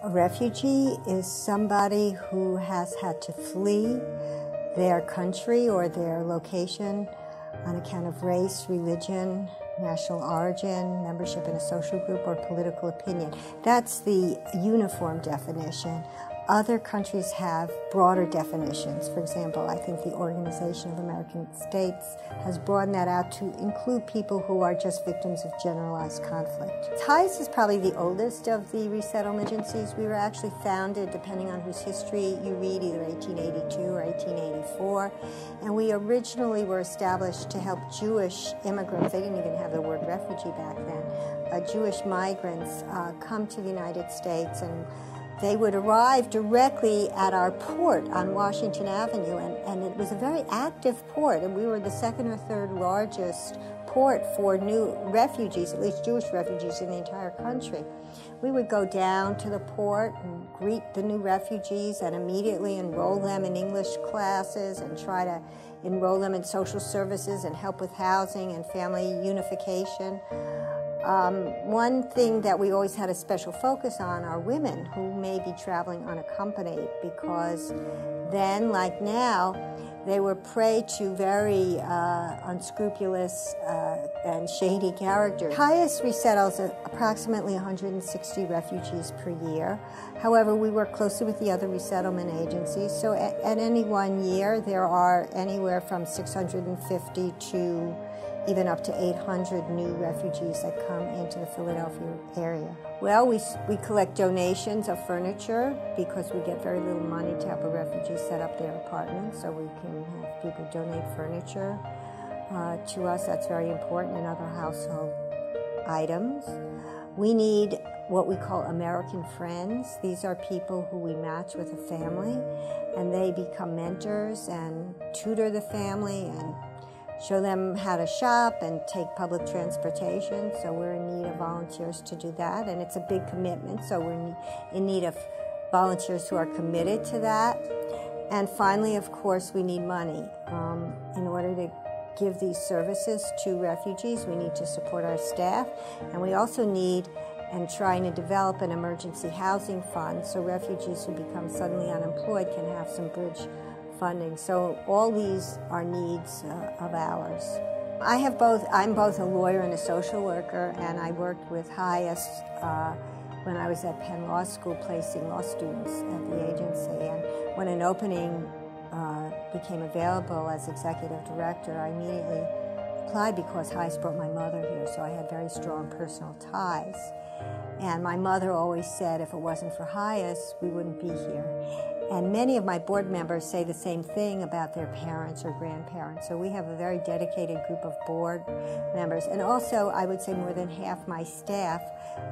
A refugee is somebody who has had to flee their country or their location on account of race, religion, national origin, membership in a social group, or political opinion. That's the uniform definition. Other countries have broader definitions. For example, I think the Organization of American States has broadened that out to include people who are just victims of generalized conflict. HIAS is probably the oldest of the resettlement agencies. We were actually founded, depending on whose history you read, either 1882 or 1884. And we originally were established to help Jewish immigrants. They didn't even have the word refugee back then. Jewish migrants come to the United States, and they would arrive directly at our port on Washington Avenue, and it was a very active port, and we were the second or third largest port for new refugees, at least Jewish refugees, in the entire country. We would go down to the port and greet the new refugees and immediately enroll them in English classes and try to enroll them in social services and help with housing and family unification. One thing that we always had a special focus on are women who may be traveling unaccompanied, because then, like now, they were prey to very unscrupulous and shady characters. HIAS resettles approximately 160 refugees per year. However, we work closely with the other resettlement agencies, so at any one year there are anywhere from 650 to even up to 800 new refugees that come into the Philadelphia area. Well, we collect donations of furniture because we get very little money to help a refugee set up their apartment, so we can have people donate furniture to us. That's very important, and other household items. We need what we call American friends. These are people who we match with a family, and they become mentors and tutor the family and show them how to shop and take public transportation. So we're in need of volunteers to do that, and it's a big commitment, so we're in need of volunteers who are committed to that. And finally, of course, we need money. In order to give these services to refugees, we need to support our staff, and we also need and trying to develop an emergency housing fund so refugees who become suddenly unemployed can have some bridge funding. So all these are needs of ours. I'm both a lawyer and a social worker, and I worked with HIAS when I was at Penn Law School placing law students at the agency. And when an opening became available as executive director, I immediately applied because HIAS brought my mother here, so I had very strong personal ties. And my mother always said if it wasn't for HIAS, we wouldn't be here. And many of my board members say the same thing about their parents or grandparents. So we have a very dedicated group of board members. And also, I would say more than half my staff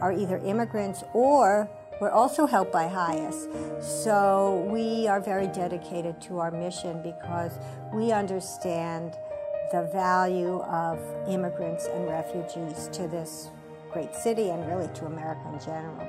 are either immigrants or we're also helped by HIAS. So we are very dedicated to our mission because we understand the value of immigrants and refugees to this great city and really to America in general.